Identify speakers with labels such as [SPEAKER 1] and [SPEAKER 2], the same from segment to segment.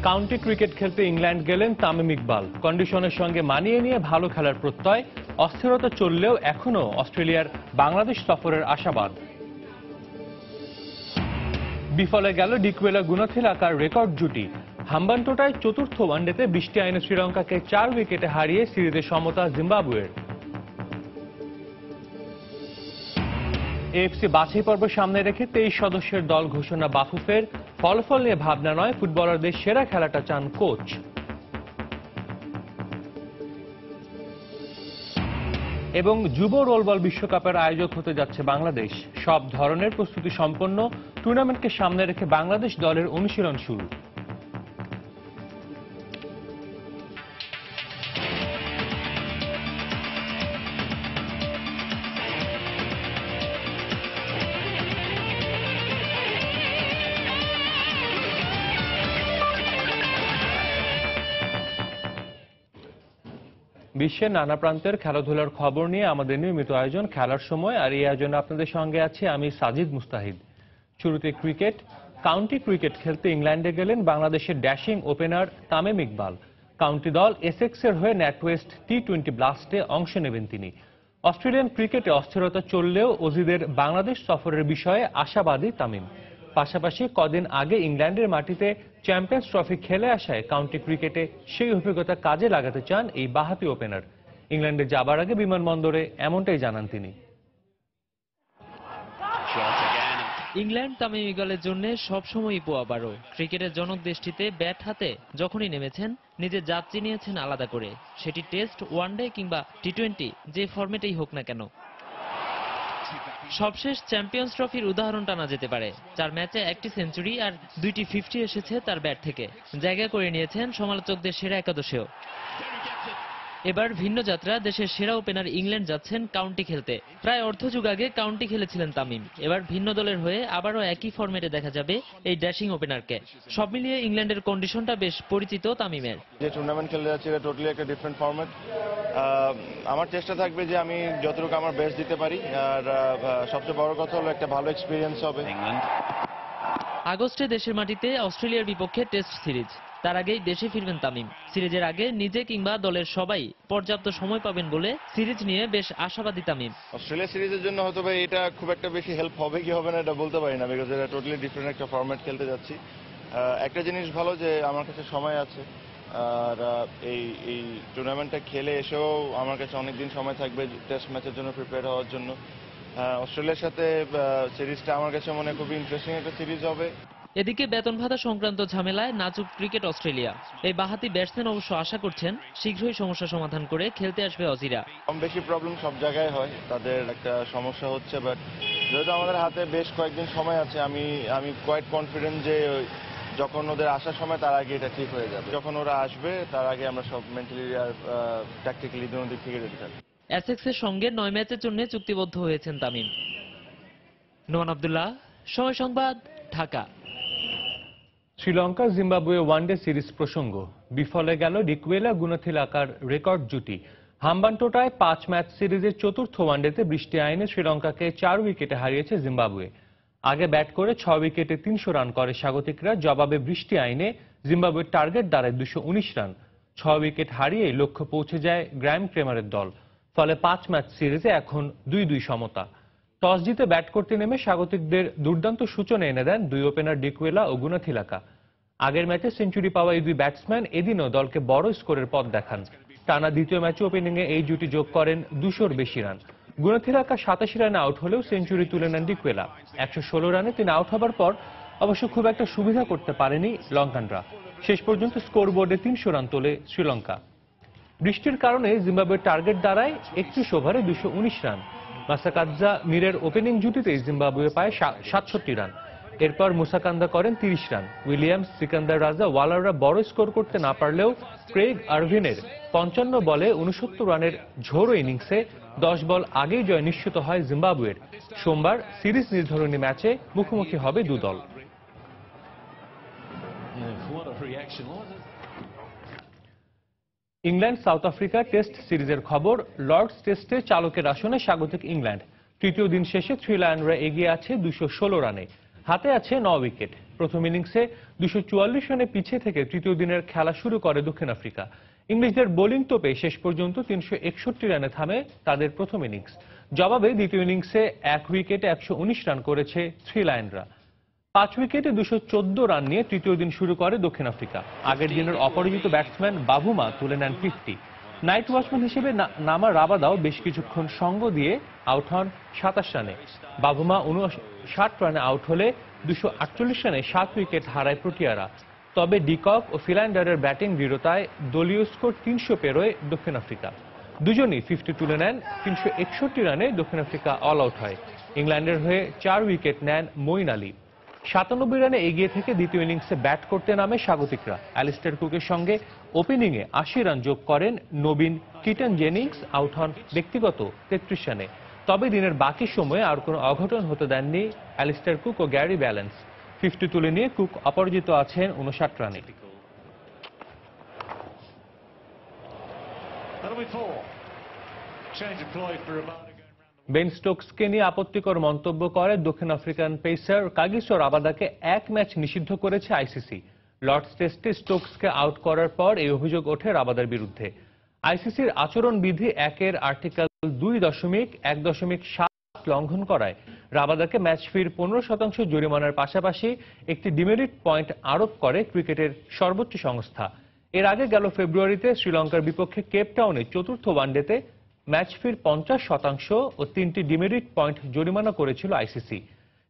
[SPEAKER 1] County cricket খেলতে England গেলেন তামিম ইকবাল। কন্ডিশনের সঙ্গে মানিয়ে নিয়ে ভালো খেলার প্রত্যয়। অস্থিরতা চললেও এখনো অস্ট্রেলিয়ার বাংলাদেশ সফরের আশাবাদ। বিফলে গেল ডিকুয়েলা গুনাথিলাকার রেকর্ড জুটি। হাম্বানটোটায় চতুর্থ ওয়ানডেতে বৃষ্টি আইনে শ্রীলঙ্কাকে 4 উইকেটে হারিয়ে সিরিজে সমতা জিম্বাবুয়ের। এএফসি বাছাই পর্ব সামনে রেখে 23 সদস্যের দল ঘোষণা বাফুফের। ফলাফল নিয়ে ভাবনা নয়, ফুটবলারদের সেরা খেলাটা চান কোচ। এবং যুব রোলবল বিশ্বকাপের আয়োজক হতে যাচ্ছে বাংলাদেশ। সব ধরনের প্রস্তুতি সম্পন্ন। টুর্নামেন্টকে সামনে রেখে বাংলাদেশ দলের অনুশীলন শুরু। বিশ্বের নানা প্রান্তের খেলাধুলার খবর নিয়ে আমাদের নিয়মিত আয়োজন খেলার সময়, আর এই আয়োজনে আপনাদের সঙ্গে আছি আমি সাজিদ মুস্তাহিদ। শুরুতে ক্রিকেট। কাউন্টি ক্রিকেট খেলতে ইংল্যান্ডে গেলেন বাংলাদেশের dashing opener Tamim Iqbal. County দল এসেক্সের হয়ে ন্যাটওয়েস্ট টি-20 ব্লাস্টে অংশ নেবেন তিনি। অস্ট্রেলিয়ান ক্রিকেটে অস্থিরতা চললেও অজিদের বাংলাদেশ সফরের বিষয়ে আশাবাদী তামিম। পাশাপাশি কদিন আগে ইংল্যান্ডের মাটিতে চ্যাম্পিয়ন্স ট্রফি খেলে আসায় কাউন্টি ক্রিকেটে সেই অভিজ্ঞতা কাজে লাগাতে চান এই বাঁহাতি ওপেনার। ইংল্যান্ডে যাবার আগে বিমানবন্দরে এমনটাই জানান তিনি।
[SPEAKER 2] ইংল্যান্ড তামিম ইকবালের জন্য সবসময়ই পোয়াবারো। ক্রিকেটের জনক দেশটিতে ব্যাট হাতে যখনই নেমেছেন নিজের জাত চিনিয়েছেন আলাদা করে, সেটি টেস্ট, ওয়ানডে কিংবা টি-20 যে ফরম্যাটেই হোক না কেন। সবশেষ চ্যাম্পিয়ন্স ট্রফির উদাহরণ টানা যেতে পারে। 4 ম্যাচে 1টি সেঞ্চুরি আর 2টি 50 এসেছে তার ব্যাট থেকে। জায়গা করে নিয়েছেন সমালোচকদের সেরা একাদশেও। এবার ভিন্ন যাত্রা, দেশের সেরা ওপেনার ইংল্যান্ড যাচ্ছেন কাউন্টি খেলতে। প্রায় অর্ধযুগ আগে কাউন্টি খেলেছিলেন তামিম। এবার ভিন্ন দলের হয়ে আবারও একই ফরম্যাটে দেখা যাবে এই ড্যাশিং ওপেনারকে। সব মিলিয়ে ইংল্যান্ডের কন্ডিশনটা বেশ পরিচিত তামিমের।
[SPEAKER 3] যে টুর্নামেন্ট খেলতে যাচ্ছি এটা টোটালি একটা ডিফারেন্ট ফরম্যাট। আমার চেষ্টা থাকবে যে আমি যতটুকু আমার বেস্ট দিতে পারি, আর সবচেয়ে বড় কথা হলো একটা ভালো এক্সপিরিয়েন্স হবে।
[SPEAKER 2] আগস্টে দেশের মাটিতে অস্ট্রেলিয়ার বিপক্ষে টেস্ট সিরিজ। তার আগেই দেশে ফিরবেন তামিম। সিরিজের আগে নিজে কিংবা দলের সবাই পর্যাপ্ত সময় পাবেন বলে সিরিজ নিয়ে বেশ আশাবাদী তামিম।
[SPEAKER 3] অস্ট্রেলিয়া সিরিজের জন্য হয়তো এটা খুব একটা বেশি হেল্প হবে কি হবে না এটা বলতে পারি না, বিকজ এটা টোটালি ডিফারেন্ট একটা ফরম্যাট খেলতে যাচ্ছি। একটা জিনিস ভালো যে আমার কাছে সময় আছে, আর এই টুর্নামেন্টটা খেলে এসেও আমার কাছে অনেকদিন সময় থাকবে টেস্ট ম্যাচের জন্য প্রিপেয়ার হওয়ার জন্য। অস্ট্রেলিয়ার সাথে সিরিজটা আমার কাছে মনে হয় খুবই ইন্টারেস্টিং একটা সিরিজ হবে।
[SPEAKER 2] এদিকে বেতন ভাতা সংক্রান্ত ঝামেলায় নাজুক ক্রিকেট অস্ট্রেলিয়া। এই বাঁহাতি ব্যাটসম্যান অবশ্য আশা করছেন শীঘ্রই সমস্যা সমাধান করে খেলতে আসবে অজিরা।
[SPEAKER 3] কম বেশি প্রবলেম সব জায়গায় হয়, তাদের একটা সমস্যা হচ্ছে, বাট যেহেতু আমাদের হাতে বেশ কয়েকদিন সময় আছে, আমি কোয়াইট কনফিডেন্ট যে যখন ওদের আসার সময় তার আগে এটা ঠিক হয়ে যাবে। যখন ওরা আসবে তার আগে আমরা সব মেন্টালি আর ট্যাকটিক্যালি দুটো দিক থেকে রেডি থাকবো।
[SPEAKER 2] এসেক্সের সঙ্গে 9 ম্যাচের জন্য চুক্তিবদ্ধ হয়েছেন তামিম। নোমান আব্দুল্লাহ, সময় সংবাদ, Dhaka.
[SPEAKER 1] Sri Lanka Zimbabwe one day series প্রসঙ্গ। বিফলে গেল ডিকুয়েলা গুনাথিলাকার রেকর্ড জুটি। হাম্বানটোটায় 5 ম্যাচ সিরিজের চতুর্থ ওয়ানডেতে বৃষ্টি আইনে শ্রীলঙ্কাকে 4 উইকেটে হারিয়েছে জিম্বাবুয়ে। আগে ব্যাট করে 6 উইকেটে 300 রান করে স্বাগতিকরা। জবাবে বৃষ্টি আইনে জিম্বাবুয়ের টার্গেট দাঁড়ায় 219 রান। 6 উইকেট হারিয়ে লক্ষ্য পৌঁছে যায় গ্র্যাম ক্রেমারের দল। ফলে 5 ম্যাচ সিরিজে এখন 2-2 সমতা। টস জিতে ব্যাট করতে নেমে স্বাগতিকদের দুর্দান্ত সূচনা এনে দেন দুই ওপেনার ডিকুয়েলা ও গুনাথিলাকা। আগের ম্যাচে সেঞ্চুরি পাওয়া এই দুই ব্যাটসম্যান এদিনও দলকে বড় স্কোরের পথ দেখান। টানা দ্বিতীয় ম্যাচে ওপেনিংয়ে এই জুটি যোগ করেন 200-র বেশি রান। গুনাথিলাকা 87 রানে আউট হলেও সেঞ্চুরি তুলে নেন ডিকুয়েলা। 116 রানে তিনি আউট হবার পর অবশ্য খুব একটা সুবিধা করতে পারেনি লঙ্কানরা। শেষ পর্যন্ত স্কোর বোর্ডে 300 রান তোলে শ্রীলঙ্কা। বৃষ্টির কারণে জিম্বাবুয়ের টার্গেট দাঁড়ায় 31 ওভারে 219 রান। মাসাকাদজা মিরের ওপেনিং জুটিতে জিম্বাবুয়ে পায় 67 রান। এরপর মুসাকান্দা করেন 30 রান। উইলিয়ামস, সিকান্দার রাজা, ওয়ালাররা বড় স্কোর করতে না পারলেও ক্রেগ আরভিনের 55 বলে 69 রানের ঝোড়ো ইনিংসে 10 বল আগেই জয় নিশ্চিত হয় জিম্বাবুয়ের। সোমবার সিরিজ নির্ধারণী ম্যাচে মুখোমুখি হবে দু দল। ইংল্যান্ড সাউথ আফ্রিকা টেস্ট সিরিজের খবর। লর্ডস টেস্টে চালকের আসনে স্বাগতিক ইংল্যান্ড। তৃতীয় দিন শেষে 3 লায়নরা এগিয়ে আছে 216 রানে। হাতে আছে 9 উইকেট। প্রথম ইনিংসে 244 রানে পিছিয়ে থেকে তৃতীয় দিনের খেলা শুরু করে দক্ষিণ আফ্রিকা। ইংলিশদের বোলিং তোপে শেষ পর্যন্ত 361 রানে থামে তাদের প্রথম ইনিংস। জবাবে দ্বিতীয় ইনিংসে 1 উইকেটে 119 রান করেছে থ্রি লায়নরা। 5 উইকেটে 214 রান নিয়ে তৃতীয় দিন শুরু করে দক্ষিণ আফ্রিকা। আগের দিনের অপরাজিত ব্যাটসম্যান বাভুমা তুলে নেন 50। নাইট ওয়াচম্যান হিসেবে নামা রাবাদাও বেশ কিছুক্ষণ সঙ্গ দিয়ে আউট হন 27 রানে। বাভুমা 59 রানে আউট হলে 248 রানে 7 উইকেট হারায় প্রোটিয়ারা। তবে ডিকক ও ফিল্যান্ডারের ব্যাটিং দৃঢ়তায় দলীয় স্কোর 300 পেরোয় দক্ষিণ আফ্রিকা। দুজনই 50 তুলে নেন। 361 রানে দক্ষিণ আফ্রিকা অল আউট হয়। ইংল্যান্ডের হয়ে 4 উইকেট নেন মঈন আলী। 97 রানে এগিয়ে থেকে দ্বিতীয় ইনিংসে ব্যাট করতে নামে স্বাগতিকরা। অ্যালিস্টার কুকের সঙ্গে ওপেনিংয়ে 80 রান যোগ করেন নবীন কিটন জেনিংস, আউট হন ব্যক্তিগত 33 রানে। তবে দিনের বাকি সময়ে আর কোনো অঘটন হতে দেননি অ্যালিস্টার কুক ও গ্যারি ব্যালেন্স। 50 তুলে নিয়ে কুক অপরাজিত আছেন 59 রানে। বেন স্টোকসকে নিয়ে আপত্তিকর মন্তব্য করে দক্ষিণ আফ্রিকান পেসার কাগিসো রাবাদাকে 1 ম্যাচ নিষিদ্ধ করেছে আইসিসি। লর্ডস টেস্টে স্টোকসকে আউট করার পর এই অভিযোগ ওঠে রাবাদার বিরুদ্ধে। আইসিসির আচরণবিধি 1-এর আর্টিকেল 2.1.7 লঙ্ঘন করায় রাবাদাকে ম্যাচ ফির 15% জরিমানার পাশাপাশি একটি ডিমেরিট পয়েন্ট আরোপ করে ক্রিকেটের সর্বোচ্চ সংস্থা। এর আগে গেল ফেব্রুয়ারিতে শ্রীলঙ্কার বিপক্ষে কেপ টাউনে চতুর্থ ওয়ানডেতে ম্যাচ ফির 50% ও 3টি ডিমেরিট পয়েন্ট জরিমানা করেছিল আইসিসি।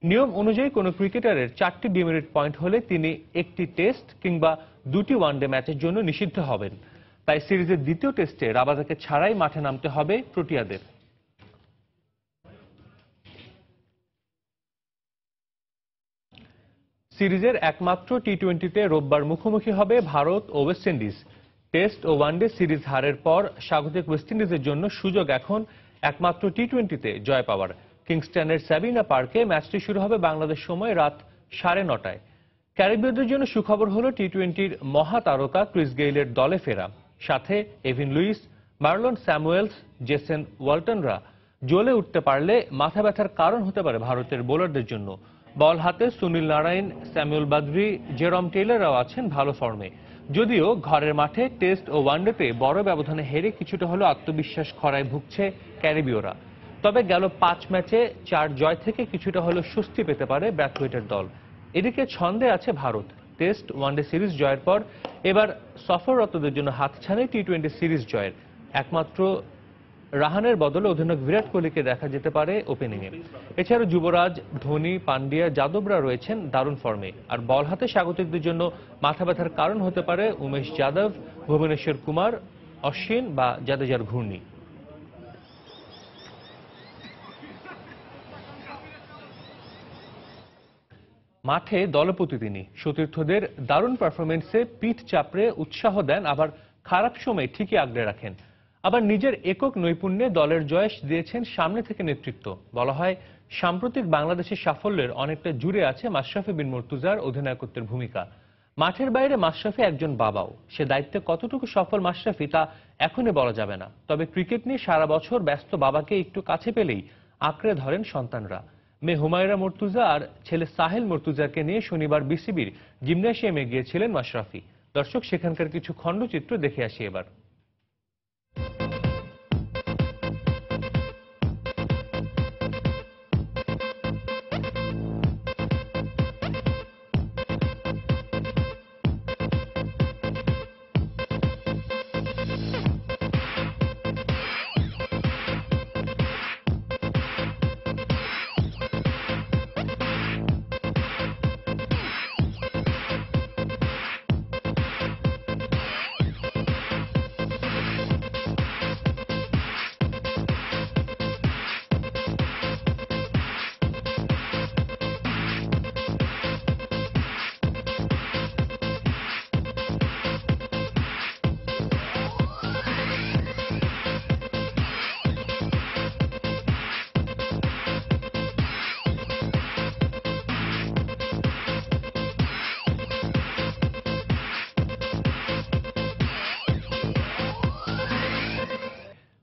[SPEAKER 1] নিয়ম অনুযায়ী কোনো ক্রিকেটারের 4টি ডিমেরিট পয়েন্ট হলে তিনি একটি টেস্ট কিংবা 2টি ওয়ানডে ম্যাচের জন্য নিষিদ্ধ হবেন। তাই সিরিজের দ্বিতীয় টেস্টে রাবাদাকে ছাড়াই মাঠে নামতে হবে প্রোটিয়াদের। সিরিজের একমাত্র টি-20তে রোববার মুখোমুখি হবে ভারত ও ওয়েস্ট ইন্ডিজ। টেস্ট ও ওয়ানডে সিরিজ হারের পর স্বাগতিক ওয়েস্ট ইন্ডিজের জন্য সুযোগ এখন একমাত্র টি-20তে জয় পাওয়ার। কিংস্টনের স্যাবিনা পার্কে ম্যাচটি শুরু হবে বাংলাদেশ সময় রাত 9:30টায়। ক্যারিবীয়দের জন্য সুখবর হলো টি-20র মহাতারকা ক্রিস গেইলের দলে ফেরা। সাথে Evin Lewis, Marlon Samuels, Jason ওয়ালটনরা জ্বলে উঠতে পারলে মাথা ব্যথার কারণ হতে পারে ভারতের বোলারদের জন্য। বল হাতে সুনীল নারায়ণ, স্যামুয়েল বাদ্রি, জেরম টেইলররাও আছেন ভালো ফর্মে। যদিও ঘরের মাঠে টেস্ট ও ওয়ানডেতে বড় ব্যবধানে হেরে কিছুটা হলেও আত্মবিশ্বাস খরায় ভুগছে ক্যারিবীয়রা। তবে গেল 5 ম্যাচে 4 জয় থেকে কিছুটা হলেও স্বস্তি পেতে পারে ব্র্যাথওয়েটের দল। এদিকে ছন্দে আছে ভারত। টেস্ট ওয়ানডে সিরিজ জয়ের পর এবার সফররতদের জন্য হাতছানি টি-20 সিরিজ জয়ের। একমাত্র রাহানের বদলে অধিনায়ক বিরাট কোহলিকে দেখা যেতে পারে ওপেনিংয়ে। এছাড়া যুবরাজ, ধোনি, পান্ডিয়া, যাদবরা রয়েছেন দারুণ ফর্মে। আর বল হাতে স্বাগতিকদের জন্য মাথা ব্যথার কারণ হতে পারে উমেশ যাদব, ভুবনেশ্বর কুমার, অশ্বিন বা জাদেজার ঘূর্ণি। মাঠে দলপতি তিনি। সতীর্থদের দারুণ পারফরমেন্সে পিঠ চাপড়ে উৎসাহ দেন, আবার খারাপ সময় ঠিকই আগলে রাখেন। আবার নিজের একক নৈপুণ্যে দলের জয় দিয়েছেন সামনে থেকে নেতৃত্ব। বলা হয় সাম্প্রতিক বাংলাদেশের সাফল্যের অনেকটা জুড়ে আছে মাশরাফি বিন মুর্তজার অধিনায়কত্বের ভূমিকা। মাঠের বাইরে মাশরাফি একজন বাবাও। সে দায়িত্বে কতটুকু সফল মাশরাফি তা এখনই বলা যাবে না। তবে ক্রিকেট নিয়ে সারা বছর ব্যস্ত বাবাকে একটু কাছে পেলেই আঁকড়ে ধরেন সন্তানরা। মেয়ে হুমায়রা মুর্তুজা আর ছেলে সাহেল মুর্তুজাকে নিয়ে শনিবার বিসিবির জিমনেশিয়ামে গিয়েছিলেন মাশরাফি। দর্শক, সেখানকার কিছু খণ্ডচিত্র দেখে আসি এবার।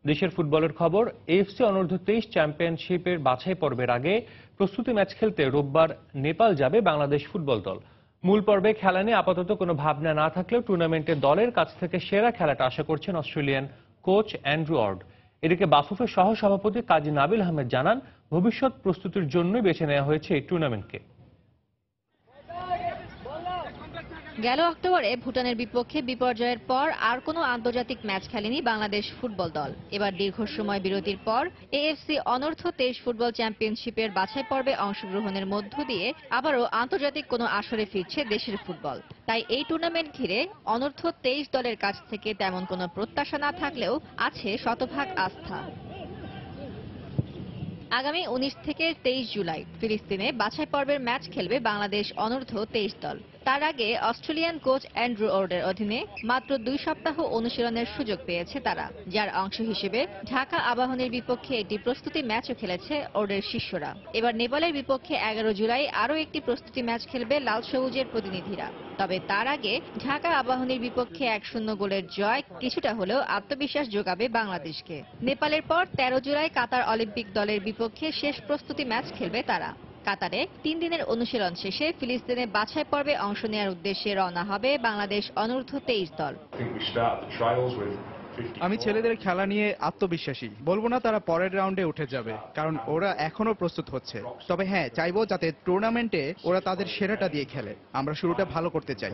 [SPEAKER 1] দেশের ফুটবলের খবর। এএফসি অনূর্ধ্ব 23 চ্যাম্পিয়নশিপের বাছাই পর্বের আগে প্রস্তুতি ম্যাচ খেলতে রোববার নেপাল যাবে বাংলাদেশ ফুটবল দল। মূল পর্বে খেলা নিয়ে আপাতত কোনো ভাবনা না থাকলেও টুর্নামেন্টে দলের কাছ থেকে সেরা খেলাটা আশা করছেন অস্ট্রেলিয়ান কোচ অ্যান্ড্রু ওয়ার্ড। এদিকে বাফুফের সহ সভাপতি কাজী নাবিল আহমেদ জানান, ভবিষ্যৎ প্রস্তুতির জন্যই বেছে নেওয়া হয়েছে এই টুর্নামেন্টকে।
[SPEAKER 4] গেল অক্টোবরে ভুটানের বিপক্ষে বিপর্যয়ের পর আর কোনো আন্তর্জাতিক ম্যাচ খেলেনি বাংলাদেশ ফুটবল দল। এবার দীর্ঘ সময় বিরতির পর এএফসি অনূর্ধ্ব 23 ফুটবল চ্যাম্পিয়নশিপের বাছাই পর্বে অংশগ্রহণের মধ্য দিয়ে আবারও আন্তর্জাতিক কোনো আসরে ফিরছে দেশের ফুটবল। তাই এই টুর্নামেন্ট ঘিরে অনূর্ধ্ব 23 দলের কাছ থেকে তেমন কোনো প্রত্যাশা না থাকলেও আছে শতভাগ আস্থা। আগামী 19 থেকে 23 জুলাই ফিলিস্তিনে বাছাই পর্বের ম্যাচ খেলবে বাংলাদেশ অনূর্ধ্ব 23 দল। তার আগে অস্ট্রেলিয়ান কোচ অ্যান্ড্রু ওয়ার্ডের অধীনে মাত্র 2 সপ্তাহ অনুশীলনের সুযোগ পেয়েছে তারা, যার অংশ হিসেবে ঢাকা আবাহনীর বিপক্ষে একটি প্রস্তুতি ম্যাচও খেলেছে ওয়ার্ডের শিষ্যরা। এবার নেপালের বিপক্ষে 11 জুলাই আরও একটি প্রস্তুতি ম্যাচ খেলবে লাল সবুজের প্রতিনিধিরা। তবে তার আগে ঢাকা আবাহনীর বিপক্ষে 1-0 গোলের জয় কিছুটা হলেও আত্মবিশ্বাস যোগাবে বাংলাদেশকে। নেপালের পর 13 জুলাই কাতার অলিম্পিক দলের বিপক্ষে শেষ প্রস্তুতি ম্যাচ খেলবে তারা। কাতারে 3 দিনের অনুশীলন শেষে ফিলিস্তিনে বাছাই পর্বে অংশ নেওয়ার উদ্দেশ্যে রওনা হবে বাংলাদেশ অনূর্ধ্ব 23 দল।
[SPEAKER 5] আমি ছেলেদের খেলা নিয়ে আত্মবিশ্বাসী। বলবো না তারা পরের রাউন্ডে উঠে যাবে, কারণ ওরা এখনো প্রস্তুত হচ্ছে। তবে হ্যাঁ, চাইবো যাতে টুর্নামেন্টে ওরা তাদের সেরাটা দিয়ে খেলে। আমরা শুরুটা ভালো করতে চাই।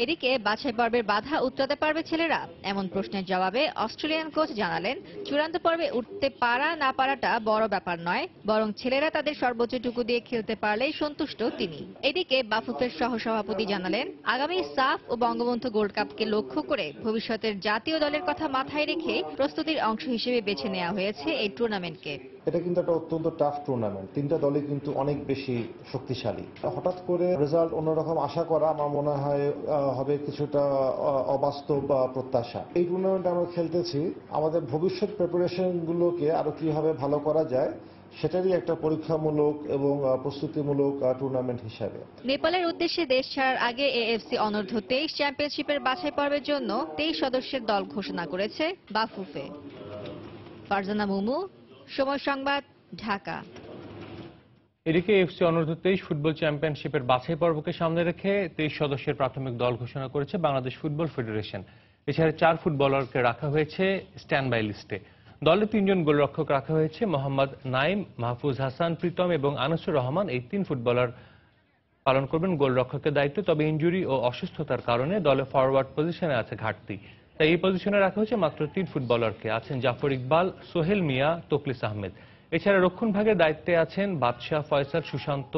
[SPEAKER 4] এদিকে বাছাই পর্বের বাধা উতরাতে পারবে ছেলেরা, এমন প্রশ্নের জবাবে অস্ট্রেলিয়ান কোচ জানালেন, চূড়ান্ত পর্বে উঠতে পারা না পারাটা বড় ব্যাপার নয়, বরং ছেলেরা তাদের সর্বোচ্চটুকু দিয়ে খেলতে পারলেই সন্তুষ্ট তিনি। এদিকে বাফুফের সহসভাপতি জানালেন, আগামী সাফ ও বঙ্গবন্ধু গোল্ড কাপকে লক্ষ্য করে ভবিষ্যতের জাতীয় দলের কথা মাথায় রেখে প্রস্তুতির অংশ হিসেবে বেছে নেওয়া হয়েছে এই টুর্নামেন্টকে।
[SPEAKER 6] এটা কিন্তু একটা অত্যন্ত টাফ টুর্নামেন্ট। 3টা দলই কিন্তু অনেক বেশি শক্তিশালী। হঠাৎ করে রেজাল্ট অন্যরকম আশা করা আমার মনে হয় হবে কিছুটা অবাস্তব প্রত্যাশা। এই টুর্নামেন্টে আমরা খেলতেছি আমাদের ভবিষ্যৎ প্রিপারেশন গুলোকে আরো কিভাবে ভালো করা যায় সেটারই একটা পরীক্ষামূলক এবং প্রস্তুতিমূলক টুর্নামেন্ট হিসাবে।
[SPEAKER 4] নেপালের উদ্দেশ্যে দেশ ছাড়ার আগে এএফসি অনূর্ধ্ব 23 চ্যাম্পিয়নশিপের বাছাই পর্বের জন্য 23 সদস্যের দল ঘোষণা করেছে বাফুফে। ফারজানা মুমু, সময় সংবাদ, ঢাকা।
[SPEAKER 1] এদিকে এএফসি অনূর্ধ্ব 23 ফুটবল চ্যাম্পিয়নশিপের বাছাই পর্বকে সামনে রেখে 23 সদস্যের প্রাথমিক দল ঘোষণা করেছে বাংলাদেশ ফুটবল ফেডারেশন। এছাড়া 4 ফুটবলারকে রাখা হয়েছে স্ট্যান্ড বাই লিস্টে। দলে 3 জন গোলরক্ষক রাখা হয়েছে, মোহাম্মদ নাইম, মাহফুজ হাসান, প্রীতম এবং আনিসুর রহমান। এই 3 ফুটবলার পালন করবেন গোলরক্ষকের দায়িত্ব। তবে ইনজুরি ও অসুস্থতার কারণে দলে ফরওয়ার্ড পজিশনে আছে ঘাটতি, তাই এই পজিশনে রাখা হয়েছে মাত্র 3 ফুটবলারকে। আছেন জাফর ইকবাল, সোহেল মিয়া, তকলিস আহমেদ। এছাড়া রক্ষণ ভাগের দায়িত্বে আছেন বাদশাহ, ফয়সাল, সুশান্ত,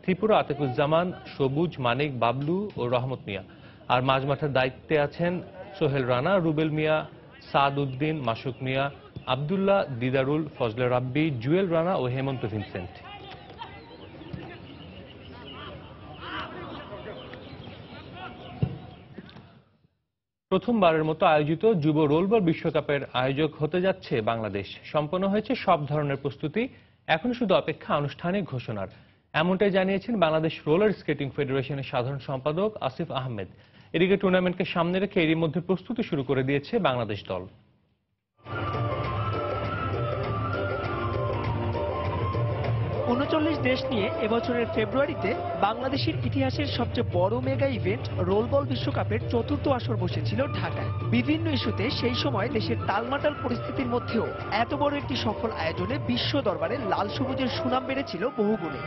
[SPEAKER 1] ত্রিপুরা, আতিকুজ্জামান, সবুজ, মানিক, বাবলু ও রহমত মিয়া। আর মাঝমাঠের দায়িত্বে আছেন সোহেল রানা, রুবেল মিয়া, সাদ উদ্দিন, মাসুক মিয়া, আবদুল্লাহ, দিদারুল, ফজলে রাব্বি, জুয়েল রানা ও হেমন্ত ভিনসেন্ট। প্রথমবারের মতো আয়োজিত যুব রোলবল বিশ্বকাপের আয়োজক হতে যাচ্ছে বাংলাদেশ। সম্পন্ন হয়েছে সব ধরনের প্রস্তুতি, এখন শুধু অপেক্ষা আনুষ্ঠানিক ঘোষণার। এমনটাই জানিয়েছেন বাংলাদেশ রোলার স্কেটিং ফেডারেশনের সাধারণ সম্পাদক আসিফ আহমেদ। এদিকে টুর্নামেন্টকে সামনে রেখে এরই মধ্যে প্রস্তুতি শুরু করে দিয়েছে বাংলাদেশ দল।
[SPEAKER 7] 39 দেশ নিয়ে এবছরের ফেব্রুয়ারিতে বাংলাদেশের ইতিহাসের সবচেয়ে বড় মেগা ইভেন্ট রোলবল বিশ্বকাপের 4র্থ আসর বসেছিল ঢাকায়। বিভিন্ন ইস্যুতে সেই সময় দেশের টালমাটাল পরিস্থিতির মধ্যেও এত বড় একটি সফল আয়োজনে বিশ্ব দরবারে লাল সবুজের সুনাম বেড়েছিল বহুগুণে।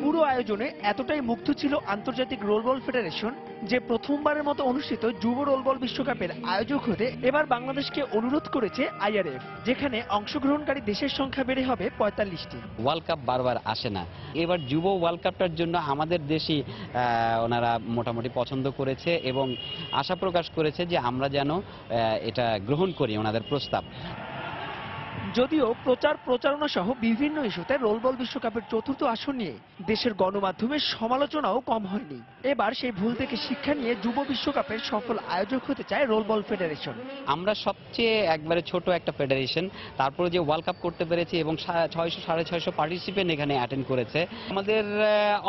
[SPEAKER 7] পুরো আয়োজনে এতটাই মুগ্ধ ছিল আন্তর্জাতিক রোলবল ফেডারেশন যে প্রথমবারের মতো অনুষ্ঠিত যুব রোলবল বিশ্বকাপের আয়োজক হতে এবার বাংলাদেশকে অনুরোধ করেছে আইআরএফ, যেখানে অংশগ্রহণকারী দেশের সংখ্যা বেড়ে হবে 45টি।
[SPEAKER 8] ওয়ার্ল্ড কাপ বারবার আসে না, এবার যুব ওয়ার্ল্ড কাপটার জন্য আমাদের দেশই ওনারা মোটামুটি পছন্দ করেছে এবং আশা প্রকাশ করেছে যে আমরা যেন এটা গ্রহণ করি ওনাদের প্রস্তাব।
[SPEAKER 7] যদিও প্রচারণা সহ বিভিন্ন ইস্যুতে রোলবল বিশ্বকাপের 4র্থ আসর নিয়ে দেশের গণমাধ্যমের সমালোচনাও কম হয়নি। এবার সেই ভুল থেকে শিক্ষা নিয়ে যুব বিশ্বকাপের সফল আয়োজক হতে চায় রোলবল ফেডারেশন।
[SPEAKER 8] আমরা সবচেয়ে একবারে ছোট একটা ফেডারেশন, তারপরে যে ওয়ার্ল্ড কাপ করতে পেরেছি এবং 600 650 পার্টিসিপেন্ট এখানে অ্যাটেন্ড করেছে। আমাদের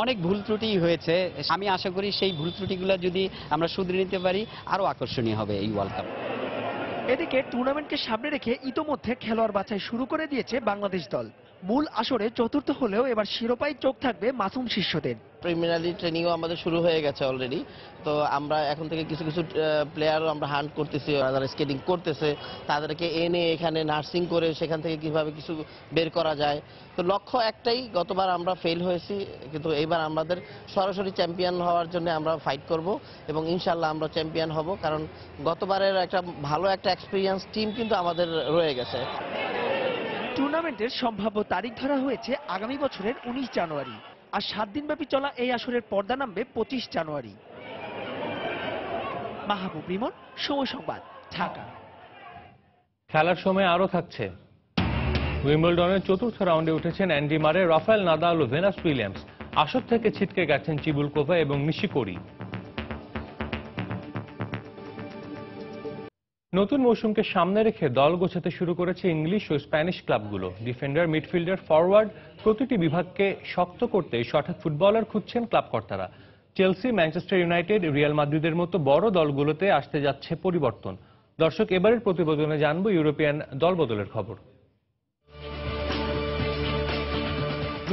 [SPEAKER 8] অনেক ভুল ত্রুটি হয়েছে, আমি আশা করি সেই ভুল ত্রুটিগুলো যদি আমরা শুধরে নিতে পারি আরো আকর্ষণীয় হবে এই ওয়ার্ল্ড কাপ।
[SPEAKER 7] এদিকে টুর্নামেন্টকে সামনে রেখে ইতোমধ্যে খেলোয়াড় বাছাই শুরু করে দিয়েছে বাংলাদেশ দল। মূল আসরে চতুর্থ হলেও এবার শিরোপায় চোখ থাকবে মাসুম শিষ্যদের।
[SPEAKER 9] প্রিমিনারি ট্রেনিংও আমাদের শুরু হয়ে গেছে অলরেডি। তো আমরা এখন থেকে কিছু কিছু প্লেয়ারও আমরা হান্ট করতেছি, যারা স্কেটিং করতেছে তাদেরকে এনে এখানে নার্সিং করে সেখান থেকে কিভাবে কিছু বের করা যায়। তো লক্ষ্য একটাই, গতবার আমরা ফেল হয়েছি, কিন্তু এইবার আমাদের সরাসরি চ্যাম্পিয়ন হওয়ার জন্য আমরা ফাইট করব এবং ইনশাল্লাহ আমরা চ্যাম্পিয়ন হব, কারণ গতবারের একটা ভালো একটা এক্সপিরিয়েন্স টিম কিন্তু আমাদের রয়ে গেছে।
[SPEAKER 7] টুর্নামেন্টের সম্ভাব্য তারিখ ধরা হয়েছে আগামী বছরের 19 জানুয়ারি, আর 7 দিনব্যাপী চলা এই আসরের পর্দা নামবে 25 জানুয়ারি। মাহবুব রিমন, সময় সংবাদ, ঢাকা।
[SPEAKER 1] খেলার সময় আরও থাকছে। উইম্বলডনের চতুর্থ রাউন্ডে উঠেছেন অ্যান্ডি মারে, রাফায়েল নাদাল ও ভেনাস উইলিয়ামস। আসর থেকে ছিটকে গেছেন চিবুলকোভা এবং নিশিকোরি। নতুন মৌসুমকে সামনে রেখে দল গোছাতে শুরু করেছে ইংলিশ ও স্প্যানিশ ক্লাবগুলো। ডিফেন্ডার, মিডফিল্ডার, ফরওয়ার্ড প্রতিটি বিভাগকে শক্ত করতে সঠিক ফুটবলার খুঁজছেন ক্লাব কর্তারা। চেলসি, ম্যানচেস্টার ইউনাইটেড, রিয়াল মাদ্রিদের মতো বড় দলগুলোতে আসতে যাচ্ছে পরিবর্তন। দর্শক, এবারের প্রতিবেদনে জানবো ইউরোপিয়ান দলবদলের খবর।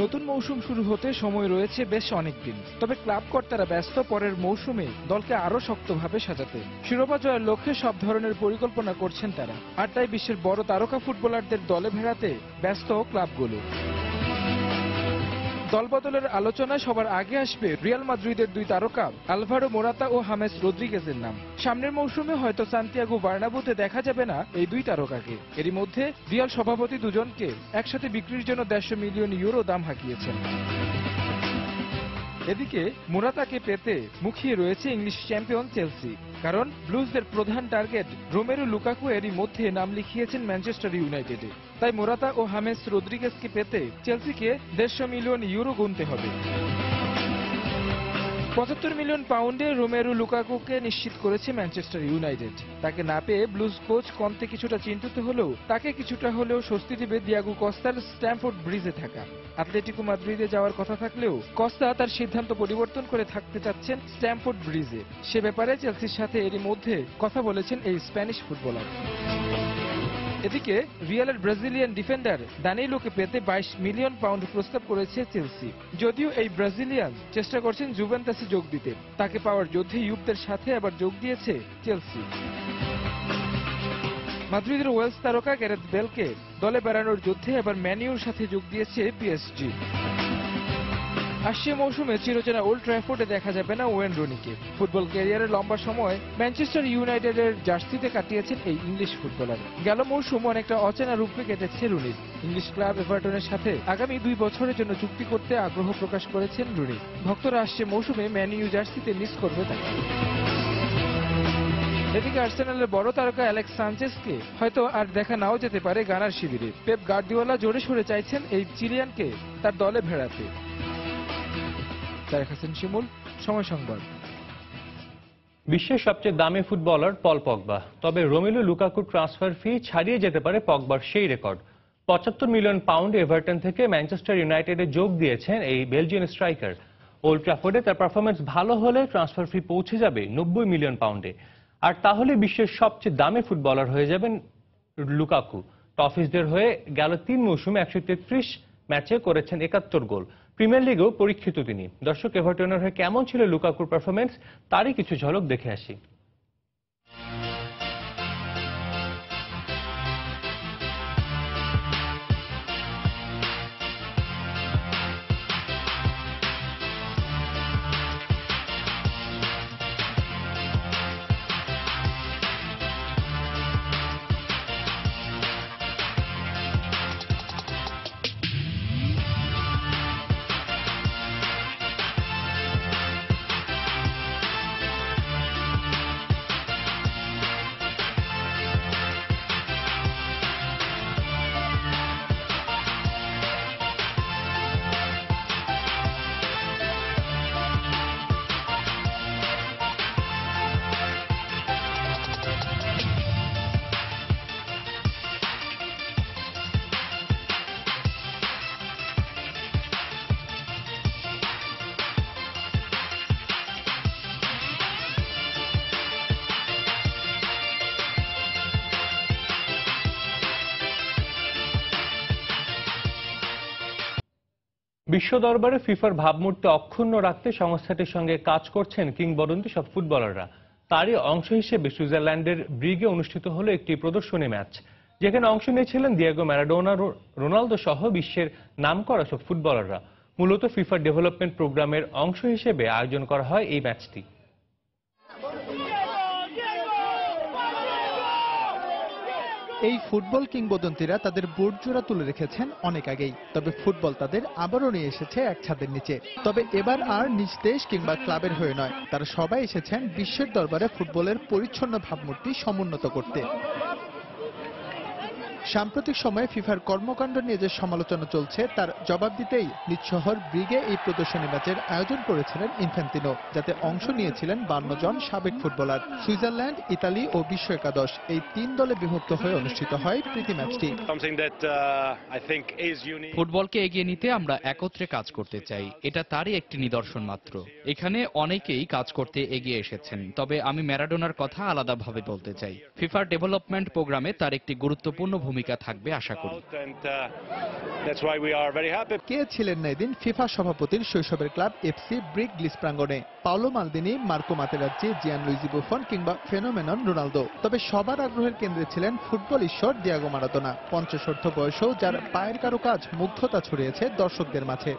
[SPEAKER 10] নতুন মৌসুম শুরু হতে সময় রয়েছে বেশ অনেকদিন, তবে ক্লাব কর্তারা ব্যস্ত পরের মৌসুমে দলকে আরো শক্তভাবে সাজাতে। শিরোপা জয়ের লক্ষ্যে সব ধরনের পরিকল্পনা করছেন তারা, আর তাই বিশ্বের বড় তারকা ফুটবলারদের দলে ভেড়াতে ব্যস্ত ক্লাবগুলো। দলবদলের আলোচনায় সবার আগে আসবে রিয়াল মাদ্রিদের দুই তারকা আলভারো মোরাতা ও হামেস রদ্রিগেজের নাম। সামনের মৌসুমে হয়তো সান্তিয়াগো বার্নাবুতে দেখা যাবে না এই দুই তারকাকে। এরই মধ্যে রিয়াল সভাপতি দুজনকে একসাথে বিক্রির জন্য 150 মিলিয়ন ইউরো দাম হাঁকিয়েছেন। এদিকে মোরাতাকে পেতে মুখিয়ে রয়েছে ইংলিশ চ্যাম্পিয়ন চেলসি, কারণ ব্লুজদের প্রধান টার্গেট রোমেরো লুকাকু এরই মধ্যে নাম লিখিয়েছেন ম্যানচেস্টার ইউনাইটেডে। তাই মোরাতা ও হামেস রদ্রিগেজকে পেতে চেলসিকে 150 মিলিয়ন ইউরো গুনতে হবে। 75 মিলিয়ন পাউন্ডে রোমেরো লুকাকুকে নিশ্চিত করেছে ম্যানচেস্টার ইউনাইটেড। তাকে না পেয়ে ব্লুজ কোচ কন্তে কিছুটা চিন্তিত হলেও তাকে কিছুটা হলেও স্বস্তি দেবে দিয়াগো কস্তার স্ট্যামফোর্ড ব্রিজে থাকা। অ্যাটলেটিকো মাদ্রিদে যাওয়ার কথা থাকলেও কস্তা তার সিদ্ধান্ত পরিবর্তন করে থাকতে চাচ্ছেন স্ট্যামফোর্ড ব্রিজে। সে ব্যাপারে চেলসির সাথে এরই মধ্যে কথা বলেছেন এই স্প্যানিশ ফুটবলার। এদিকে রিয়ালের ব্রাজিলিয়ান ডিফেন্ডার দানিলোকে পেতে 22 মিলিয়ন পাউন্ড প্রস্তাব করেছে চেলসি। যদিও এই ব্রাজিলিয়ান চেষ্টা করছেন জুভেন্টাসে যোগ দিতে, তাকে পাওয়ার যুদ্ধে ইউভের সাথে আবার যোগ দিয়েছে চেলসি। মাদ্রিদের ওয়েলস তারকা গ্যারেথ বেলকে দলে বেড়ানোর যুদ্ধে এবার ম্যানিউর সাথে যোগ দিয়েছে পিএসজি। আসছে মৌসুমে চিরচেনা ওল্ড ট্র্যাফোর্ডে দেখা যাবে না ওয়েন রুনিকে। ফুটবল ক্যারিয়ারের লম্বা সময় ম্যানচেস্টার ইউনাইটেডের জার্সিতে কাটিয়েছেন এই ইংলিশ ফুটবলার। গেল মৌসুম অনেকটা অচেনা রূপে কেটেছে রুনির। ইংলিশ ক্লাব এভারটনের সাথে আগামী 2 বছরের জন্য চুক্তি করতে আগ্রহ প্রকাশ করেছেন রুনি। ভক্তরা আসছে মৌসুমে ম্যান ইউ জার্সিতে মিস করবে তাকে। এদিকে আর্সেনালের বড় তারকা অ্যালেক্স সানচেজকে হয়তো আর দেখা নাও যেতে পারে গানার শিবিরে। পেপ গার্দিওলা জোরে সোরে চাইছেন এই চিলিয়ানকে তার দলে ভেড়াতে। শিমুল, সময় সংবাদ।
[SPEAKER 1] বিশ্বের সবচেয়ে দামি ফুটবলার পল পগবা, তবে রোমেলু লুকাকুর ট্রান্সফার ফি ছাড়িয়ে যেতে পারে পগবার সেই রেকর্ড। 75 মিলিয়ন পাউন্ড এভারটন থেকে ম্যানচেস্টার ইউনাইটেডে যোগ দিয়েছেন এই বেলজিয়ান স্ট্রাইকার। ওল্ড ট্র্যাফোর্ডে তার পারফরমেন্স ভালো হলে ট্রান্সফার ফি পৌঁছে যাবে 90 মিলিয়ন পাউন্ডে, আর তাহলে বিশ্বের সবচেয়ে দামি ফুটবলার হয়ে যাবেন লুকাকু। টফিসদের হয়ে গেল 3 মৌসুমে 133 ম্যাচে করেছেন 71 গোল। প্রিমিয়ার লিগেও পরীক্ষিত তিনি। দর্শক, এভারটনের হয়ে কেমন ছিল লুকাকুর পারফরমেন্স তারই কিছু ঝলক দেখে আসি। বিশ্ব দরবারে ফিফার ভাবমূর্তি অক্ষুণ্ণ রাখতে সংস্থাটির সঙ্গে কাজ করছেন কিংবদন্তি সব ফুটবলাররা। তারই অংশ হিসেবে সুইজারল্যান্ডের ব্রিগে অনুষ্ঠিত হলো একটি প্রদর্শনী ম্যাচ, যেখানে অংশ নিয়েছিলেন দিয়েগো ম্যারাডোনা, রোনালদো সহ বিশ্বের নামকরা সব ফুটবলাররা। মূলত ফিফার ডেভেলপমেন্ট প্রোগ্রামের অংশ হিসেবে আয়োজন করা হয় এই ম্যাচটি।
[SPEAKER 5] এই ফুটবল কিংবদন্তিরা তাদের বুট জোড়া তুলে রেখেছেন অনেক আগেই, তবে ফুটবল তাদের আবারও নিয়ে এসেছে এক ছাদের নিচে। তবে এবার আর নিজ দেশ কিংবা ক্লাবের হয়ে নয়, তারা সবাই এসেছেন বিশ্বের দরবারে ফুটবলের পরিচ্ছন্ন ভাবমূর্তি সমুন্নত করতে। সাম্প্রতিক সময়ে ফিফার কর্মকাণ্ড নিয়ে যে সমালোচনা চলছে তার জবাব দিতেই নিজ শহর ব্রিগে এই প্রদর্শনী ম্যাচের আয়োজন করেছিলেন ইনফ্যান্তিনো, যাতে অংশ নিয়েছিলেন 52 জন সাবেক ফুটবলার। সুইজারল্যান্ড, ইতালি ও বিশ্ব একাদশ এই 3 দলে বিভক্ত হয়ে অনুষ্ঠিত হয় প্রীতি ম্যাচটি।
[SPEAKER 11] ফুটবলকে এগিয়ে নিতে আমরা একত্রে কাজ করতে চাই, এটা তারই একটি নিদর্শন মাত্র। এখানে অনেকেই কাজ করতে এগিয়ে এসেছেন, তবে আমি ম্যারাডোনার কথা আলাদাভাবে বলতে চাই। ফিফার ডেভেলপমেন্ট প্রোগ্রামে তার একটি গুরুত্বপূর্ণ ভূমিকা থাকবে আশা করি।
[SPEAKER 5] কে ছিলেন না এদিন ফিফা সভাপতির শৈশবের ক্লাব এফসি ব্রিগ গ্লিস প্রাঙ্গণে? Paolo Maldini, Marco Materazzi, Gianluigi Buffon কিংবা ফেনোমেনন রোনালদো। তবে সবার আগ্রহের কেন্দ্রে ছিলেন ফুটবল ঈশ্বর দিয়েগো মারাদোনা। 50 বয়সেও যার পায়ের কারুকাজ মুগ্ধতা ছড়িয়েছে দর্শকদের মাঝে।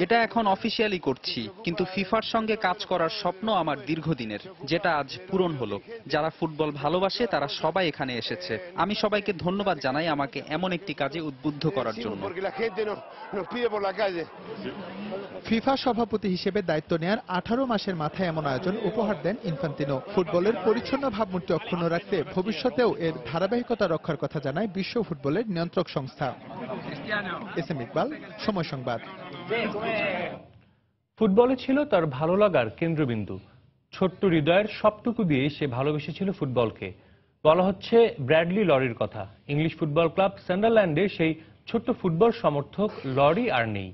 [SPEAKER 12] এটা এখন অফিসিয়ালি করছি, কিন্তু ফিফার সঙ্গে কাজ করার স্বপ্ন আমার দীর্ঘদিনের, যেটা আজ পূরণ হলো। যারা ফুটবল ভালোবাসে তারা সবাই এখানে এসেছে। আমি সবাইকে ধন্যবাদ জানাই আমাকে এমন একটি কাজে উদ্বুদ্ধ করার জন্য।
[SPEAKER 5] ফিফা সভাপতি হিসেবে দায়িত্ব নেয়ার 18 মাসের মাথায় এমন আয়োজন উপহার দেন ইনফ্যান্তিনো। ফুটবলের পরিচ্ছন্ন ভাবমূর্তি অক্ষুণ্ণ রাখতে ভবিষ্যতেও এর ধারাবাহিকতা রক্ষার কথা জানায় বিশ্ব ফুটবলের নিয়ন্ত্রক সংস্থা। এসএম ইকবাল, সময় সংবাদ।
[SPEAKER 1] ফুটবলে ছিল তার ভালো লাগার কেন্দ্রবিন্দু। ছোট্ট হৃদয়ের সবটুকু দিয়ে সে ভালোবেসেছিল ফুটবলকে। বলা হচ্ছে ব্র্যাডলি লরির কথা। ইংলিশ ফুটবল ক্লাব সান্ডারল্যান্ডের সেই ছোট্ট ফুটবল সমর্থক লরি আর নেই।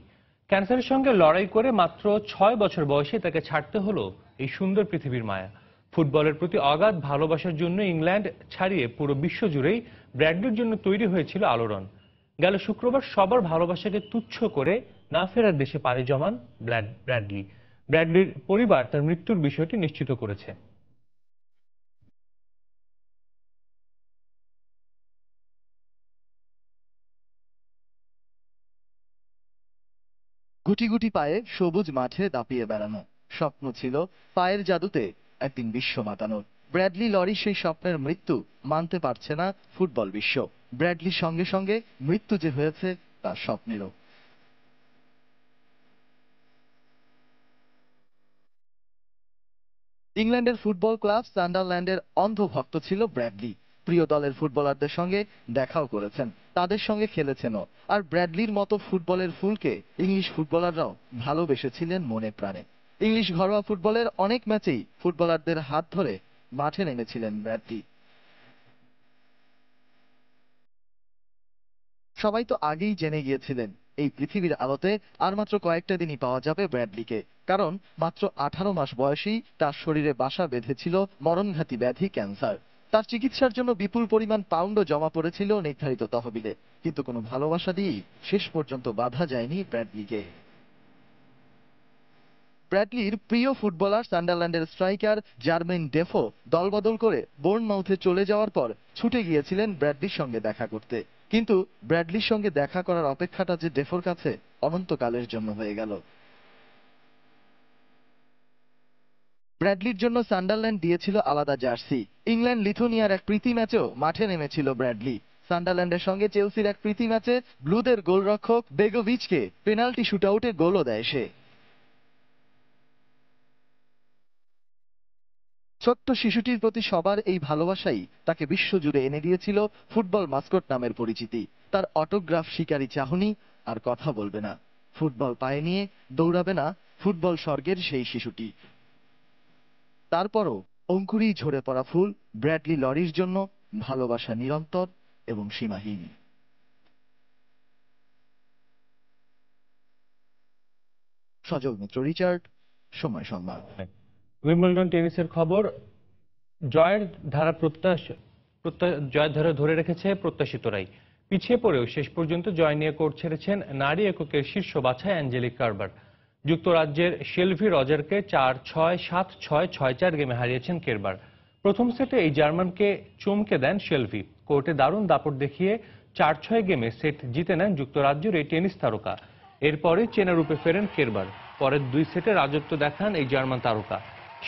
[SPEAKER 1] ক্যান্সারের সঙ্গে লড়াই করে মাত্র 6 বছর বয়সে তাকে ছাড়তে হলো এই সুন্দর পৃথিবীর মায়া। ফুটবলের প্রতি অগাধ ভালোবাসার জন্য ইংল্যান্ড ছাড়িয়ে পুরো বিশ্ব জুড়েই ব্র্যাডলির জন্য তৈরি হয়েছিল আলোড়ন। গেল শুক্রবার সবার ভালোবাসাকে তুচ্ছ করে না ফেরার দেশে পাড়ি জমান ব্র্যাডলি। ব্র্যাডলির পরিবার তার মৃত্যুর বিষয়টি নিশ্চিত করেছে।
[SPEAKER 13] গুটি গুটি পায়ে সবুজ মাঠে দাপিয়ে বেড়ানো, স্বপ্ন ছিল পায়ের জাদুতে একদিন বিশ্ব মাতানোর। ব্র্যাডলি লরি সেই স্বপ্নের মৃত্যু মানতে পারছে না ফুটবল বিশ্ব। ব্র্যাডলির সঙ্গে সঙ্গে মৃত্যু যে হয়েছে তার স্বপ্নেরও। ইংল্যান্ডের ফুটবল ক্লাব সান্ডারল্যান্ডের অন্ধ ভক্ত ছিল ব্র্যাডলি। প্রিয় দলের ফুটবলারদের সঙ্গে দেখাও করেছেন, তাদের সঙ্গে খেলেছেনও। আর ব্র্যাডলির মতো ফুটবলের ফুলকে ইংলিশ ফুটবলাররাও ভালোবেসেছিলেন মনে প্রাণে। ইংলিশ ঘরোয়া ফুটবলের অনেক ম্যাচেই ফুটবলারদের হাত ধরে মাঠে নেমেছিলেন ব্র্যাডলি। সবাই তো আগেই জেনে গিয়েছিলেন এই পৃথিবীর আলোতে আর মাত্র কয়েকটা দিনই পাওয়া যাবে ব্র্যাডলিকে, কারণ মাত্র 18 মাস বয়সেই তার শরীরে বাসা বেঁধেছিল মরণঘাতী ব্যাধি ক্যান্সার। তার চিকিৎসার জন্য বিপুল পরিমাণ পাউন্ডও জমা পড়েছিল নির্ধারিত তহবিলে, কিন্তু কোনো ভালোবাসা দিয়েই শেষ পর্যন্ত বাধা যায়নি ব্র্যাডলিকে। ব্র্যাডলির প্রিয় ফুটবলার সান্ডারল্যান্ডের স্ট্রাইকার জার্মেইন ডেফো দলবদল করে বোর্নমাউথে চলে যাওয়ার পর ছুটে গিয়েছিলেন ব্র্যাডলির সঙ্গে দেখা করতে, কিন্তু ব্র্যাডলির সঙ্গে দেখা করার অপেক্ষাটা যে ডেফোর কাছে অনন্তকালের জন্য হয়ে গেল। ব্র্যাডলির জন্য সান্ডারল্যান্ড দিয়েছিল আলাদা জার্সি। ইংল্যান্ড লিথুনিয়ার এক প্রীতি ম্যাচেও মাঠে নেমেছিল ব্র্যাডলি। সান্ডারল্যান্ডের সঙ্গে চেলসির এক প্রীতি ম্যাচে ব্লুদের গোলরক্ষক বেগোভিচকে পেনাল্টি শুটআউটে গোলও দেয় সে। ছোট্ট শিশুটির প্রতি সবার এই ভালোবাসাই তাকে বিশ্বজুড়ে এনে দিয়েছিল ফুটবল মাস্কট নামের পরিচিতি। তার অটোগ্রাফ শিকারী চাহনি আর কথা বলবে না। ফুটবল পায়ে নিয়ে দৌড়াবে না ফুটবল স্বর্গের সেই শিশুটি। তারপরও অঙ্কুরেই ঝরে পড়া ফুল ব্র্যাডলি লরির জন্য ভালোবাসা নিরন্তর এবং সীমাহীন। সজল মিত্র রিচার্ড, সময় সংবাদ।
[SPEAKER 1] উইম্বলডন টেনিসের খবর। জয়ের ধারা ধরে রেখেছে প্রত্যাশিতরাই। পিছিয়ে পড়েও শেষ পর্যন্ত জয় নিয়ে কোর্ট ছেড়েছেন নারী এককের শীর্ষ বাছাই অ্যাঞ্জেলিক কারবার। যুক্তরাজ্যের শেলভি রজারকে 4-6, 7-6, 6-4 গেমে হারিয়েছেন কেরবার। প্রথম সেটে এই জার্মানকে চমকে দেন শেলভি। কোর্টে দারুণ দাপট দেখিয়ে 4-6 গেমে সেট জিতে নেন যুক্তরাজ্যের এই টেনিস তারকা। এরপরে চেনা রূপে ফেরেন কেরবার। পরের 2 সেটে রাজত্ব দেখান এই জার্মান তারকা।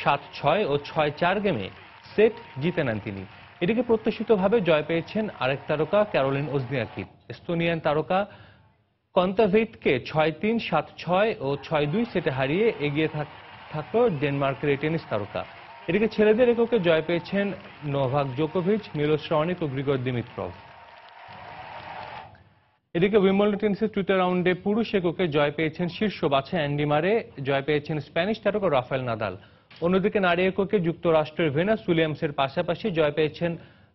[SPEAKER 1] 7-6 ও 6-4 গেমে সেট জিতে নেন তিনি। এদিকে প্রত্যাশিতভাবে জয় পেয়েছেন আরেক তারকা ক্যারোলিন ওজনিয়াকি। এস্তোনিয়ান তারকা কন্তাভেইটকে 6-3, 7-6 ও 6-2 সেটে হারিয়ে এগিয়ে থাকলো ডেনমার্কের এই টেনিস তারকা। এদিকে ছেলেদের এককে জয় পেয়েছেন নোভাক জোকোভিচ, মিলোস রাওনিক ও গ্রিগর দিমিত্রভ। এদিকে উইম্বলডন টেনিসের তৃতীয় রাউন্ডে পুরুষ এককে জয় পেয়েছেন শীর্ষ বাছাই অ্যান্ডি মারে, জয় পেয়েছেন স্প্যানিশ তারকা রাফায়েল নাদাল। অন্যদিকে নারী এককে যুক্তরাষ্ট্রের ভেনাস উইলিয়ামসের পাশাপাশি জয় পেয়েছেন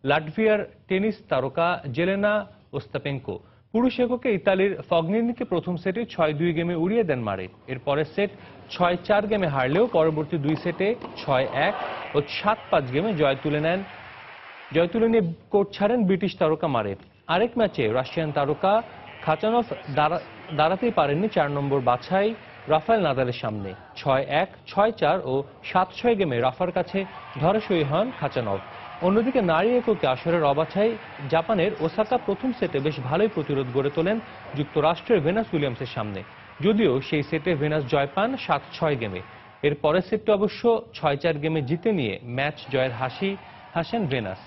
[SPEAKER 1] লাটভিয়ার টেনিস তারকা জেলেনা ওস্তাপেঙ্কো। পুরুষ এককে ইতালির ফগনিনিকে প্রথম সেটে 6-2 গেমে উড়িয়ে দেন মারে। এর পরের সেট 6-4 গেমে হারলেও পরবর্তী 2 সেটে 6-1 ও 7-5 গেমে জয় তুলে নিয়ে কোর্ট ছাড়েন ব্রিটিশ তারকা মারে। আরেক ম্যাচে রাশিয়ান তারকা খাচানভ দাঁড়াতেই পারেননি 4 নম্বর বাছাই রাফায়েল নাদালের সামনে। 6-1, 6-4 ও 7-6 গেমে রাফার কাছে ধরাশয়ী হন খাচানভ। অন্যদিকে নারী এককে আসরের অবাছাই জাপানের ওসাকা প্রথম সেটে বেশ ভালোই প্রতিরোধ গড়ে তোলেন যুক্তরাষ্ট্রের ভেনাস উইলিয়ামসের সামনে। যদিও সেই সেটে ভেনাস জয় পান 7-6 গেমে। এর পরের সেটটি অবশ্য 6-4 গেমে জিতে নিয়ে ম্যাচ জয়ের হাসেন ভেনাস।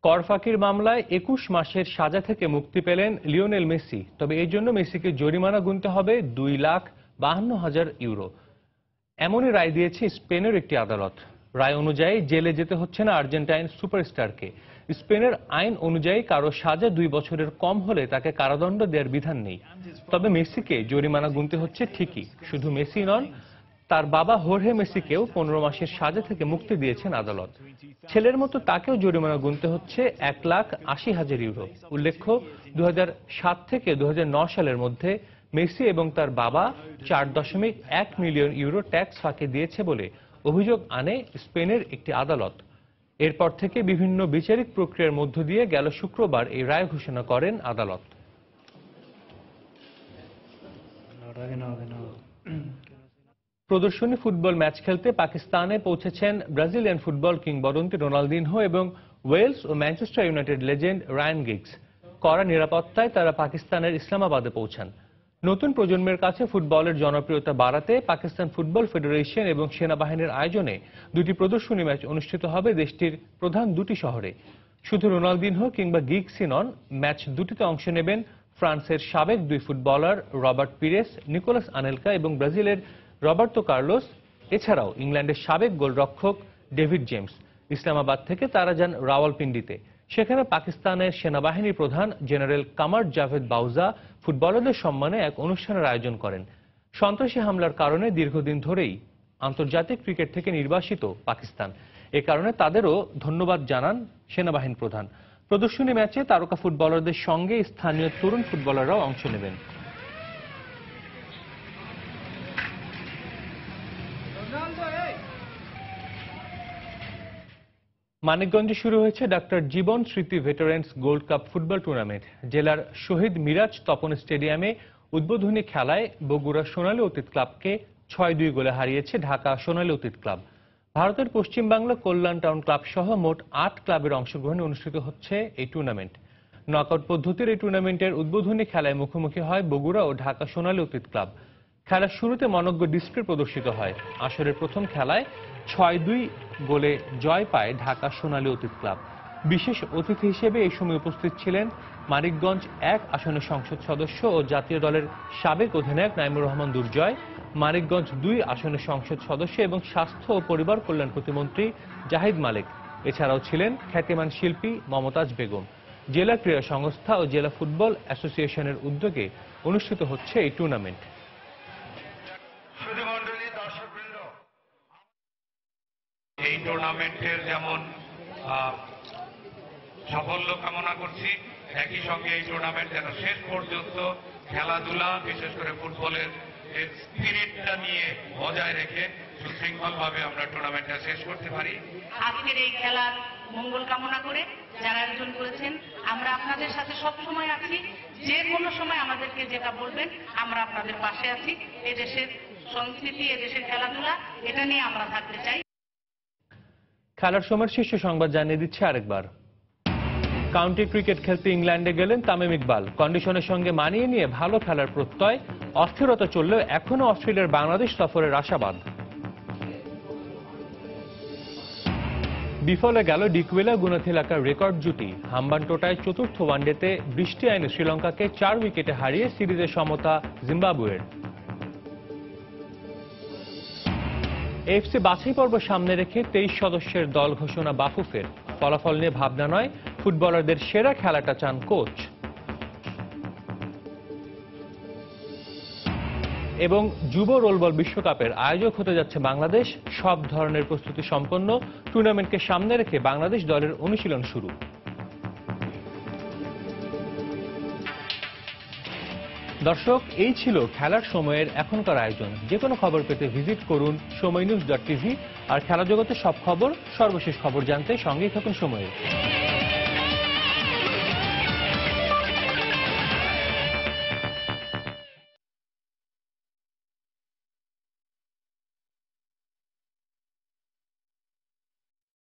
[SPEAKER 1] কর ফাঁকির মামলায় 21 মাসের সাজা থেকে মুক্তি পেলেন লিওনেল মেসি। তবে এই জন্য মেসিকে জরিমানা গুনতে হবে 2,52,000 ইউরো। এমনই রায় দিয়েছে স্পেনের একটি আদালত। রায় অনুযায়ী জেলে যেতে হচ্ছে না আর্জেন্টাইন সুপারস্টারকে। স্পেনের আইন অনুযায়ী কারো সাজা 2 বছরের কম হলে তাকে কারাদণ্ড দেওয়ার বিধান নেই। তবে মেসিকে জরিমানা গুনতে হচ্ছে ঠিকই। শুধু মেসি নন, তার বাবা হোর্হে মেসিকেও 15 মাসের সাজা থেকে মুক্তি দিয়েছেন আদালত। ছেলের মতো তাকেও জরিমানা গুনতে হচ্ছে 1,80,000 ইউরো। উল্লেখ্য 2007 থেকে 2009 সালের মধ্যে মেসি এবং তার বাবা 4.1 মিলিয়ন ইউরো ট্যাক্স ফাঁকি দিয়েছে বলে অভিযোগ আনে স্পেনের একটি আদালত। এরপর থেকে বিভিন্ন বিচারিক প্রক্রিয়ার মধ্য দিয়ে গেল শুক্রবার এই রায় ঘোষণা করেন আদালত। প্রদর্শনী ফুটবল ম্যাচ খেলতে পাকিস্তানে পৌঁছেছেন ব্রাজিলিয়ান ফুটবল কিংবদন্তি রোনালদিনহো এবং ওয়েলস ও Manchester United legend Ryan Giggs. কড়া নিরাপত্তায় তারা পাকিস্তানের ইসলামাবাদে পৌঁছান। নতুন প্রজন্মের কাছে ফুটবলের জনপ্রিয়তা বাড়াতে পাকিস্তান ফুটবল ফেডারেশন এবং সেনাবাহিনীর আয়োজনে 2টি প্রদর্শনী ম্যাচ অনুষ্ঠিত হবে দেশটির প্রধান 2টি শহরে। শুধু রোনালদিনহো কিংবা গিগসই নন, ম্যাচ 2টিতে অংশ নেবেন ফ্রান্সের সাবেক 2 footballer Robert Pires, Nicolas Anelka এবং ব্রাজিলের রবার্তো কার্লোস। এছাড়াও ইংল্যান্ডের সাবেক গোলরক্ষক ডেভিড জেমস। ইসলামাবাদ থেকে তারা যান রাওয়ালপিন্ডিতে। সেখানে পাকিস্তানের সেনাবাহিনীর প্রধান জেনারেল কামার জাভেদ বাউজা ফুটবলারদের সম্মানে এক অনুষ্ঠানের আয়োজন করেন। সন্ত্রাসী হামলার কারণে দীর্ঘদিন ধরেই আন্তর্জাতিক ক্রিকেট থেকে নির্বাসিত পাকিস্তান। এ কারণে তাদেরও ধন্যবাদ জানান সেনাবাহিনী প্রধান। প্রদর্শনী ম্যাচে তারকা ফুটবলারদের সঙ্গে স্থানীয় তরুণ ফুটবলাররাও অংশ নেবেন। মানিকগঞ্জে শুরু হয়েছে ডাক্তার জীবন স্মৃতি veterans gold cup football tournament. জেলার শহীদ মিরাজ তপন স্টেডিয়ামে উদ্বোধনী খেলায় বগুড়া সোনালী অতীত ক্লাবকে 6-2 গোলে হারিয়েছে ঢাকা সোনালী অতীত ক্লাব। ভারতের পশ্চিম বাংলা কল্যাণ টাউন ক্লাব সহ মোট 8 ক্লাবের অংশগ্রহণে অনুষ্ঠিত হচ্ছে এই টুর্নামেন্ট। নকআউট পদ্ধতির এই টুর্নামেন্টের উদ্বোধনী খেলায় মুখোমুখি হয় বগুড়া ও ঢাকা সোনালী অতীত ক্লাব। খেলার শুরুতে মনোজ্ঞ ডিসপ্লে প্রদর্শিত হয়। আসরের প্রথম খেলায় 6-2 গোলে জয় পায় ঢাকা সোনালী অতীত ক্লাব। বিশেষ অতিথি হিসেবে এই সময় উপস্থিত ছিলেন মানিকগঞ্জ 1 আসনের সংসদ সদস্য ও জাতীয় দলের সাবেক অধিনায়ক নাইমুর রহমান দুর্জয়, মানিকগঞ্জ 2 আসনের সংসদ সদস্য এবং স্বাস্থ্য ও পরিবার কল্যাণ প্রতিমন্ত্রী জাহিদ মালিক। এছাড়াও ছিলেন খ্যাতিমান শিল্পী মমতাজ বেগম। জেলা ক্রীড়া সংস্থা ও জেলা ফুটবল অ্যাসোসিয়েশনের উদ্যোগে অনুষ্ঠিত হচ্ছে এই টুর্নামেন্ট।
[SPEAKER 14] এই টুর্নামেন্টের যেমন সাফল্য কামনা করছি, একই সঙ্গে এই টুর্নামেন্ট যেন শেষ পর্যন্ত খেলাধুলা বিশেষ করে ফুটবলের এই স্পিরিটটা নিয়ে বজায় রেখে সুশৃঙ্খলভাবে আমরা টুর্নামেন্টটা শেষ করতে পারি।
[SPEAKER 15] আজকের এই খেলার মঙ্গল কামনা করে যারা আয়োজন করেছেন, আমরা আপনাদের সাথে সব সময় আছি। যে কোনো সময় আমাদেরকে যেটা বলবেন আমরা আপনাদের পাশে আছি। এদেশের সংস্কৃতি, এদেশের খেলাধুলা, এটা নিয়ে আমরা থাকতে চাই।
[SPEAKER 1] খেলার সময়ের শীর্ষ সংবাদ জানিয়ে দিচ্ছে আরেকবার। কাউন্টি ক্রিকেট খেলতে ইংল্যান্ডে গেলেন তামিম ইকবাল। কন্ডিশনের সঙ্গে মানিয়ে নিয়ে ভালো খেলার প্রত্যয়। অস্থিরতা চললেও এখনো অস্ট্রেলিয়ার বাংলাদেশ সফরের আশাবাদ। বিফলে গেল ডিকুয়েলা গুনাথিলাকার রেকর্ড জুটি। হাম্বানটোটায় চতুর্থ ওয়ানডেতে বৃষ্টি আইনে শ্রীলঙ্কাকে 4 উইকেটে হারিয়ে সিরিজের সমতা জিম্বাবুয়ের। এএফসি বাছাই পর্ব সামনে রেখে 23 সদস্যের দল ঘোষণা বাফুফের। ফলাফল নিয়ে ভাবনা নয়, ফুটবলারদের সেরা খেলাটা চান কোচ। এবং যুব রোলবল বিশ্বকাপের আয়োজক হতে যাচ্ছে বাংলাদেশ। সব ধরনের প্রস্তুতি সম্পন্ন। টুর্নামেন্টকে সামনে রেখে বাংলাদেশ দলের অনুশীলন শুরু। দর্শক, এই ছিল খেলার সময়ের এখনকার আয়োজন। যে কোনো খবর পেতে ভিজিট করুন সময়নিউজ.tv। আর খেলা জগতের সব খবর, সর্বশেষ খবর জানতে সঙ্গেই থাকুন সময়ের।